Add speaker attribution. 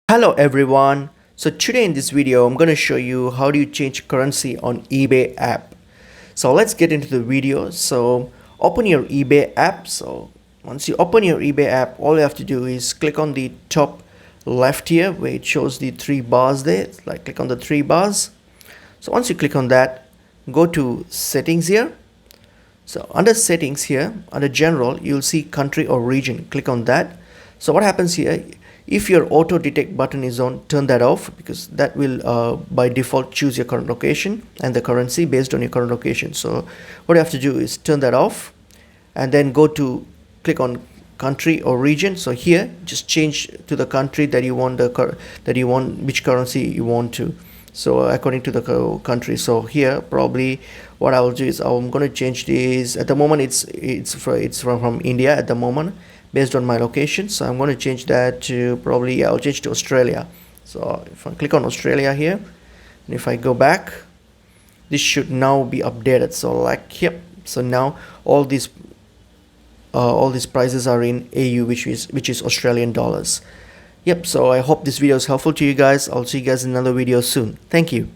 Speaker 1: Hello everyone. So today in this video I'm going to show you how do you change currency on eBay app. So let's get into the video. So open your eBay app. So once you open your eBay app, all you have to do is click on the top left here where it shows the three bars there. Like click on the three bars. So once you click on that, go to settings here. So under settings here, under general, you'll see country or region. Click on that. So what happens here, if your auto detect button is on, turn that off because that will by default choose your current location and the currency based on your current location. So what you have to do is turn that off and then go to click on country or region. So here just change to the country that you want which currency you want to. So according to the country. So here probably what I will do is I'm going to change this. At the moment it's from India at the moment based on my location. So I'm going to change that to probably I'll change to Australia. So if I click on Australia here and if I go back, this should now be updated. So like yep, so now all these prices are in AU, which is Australian dollars. Yep, so I hope this video is helpful to you guys. I'll see you guys in another video soon. Thank you.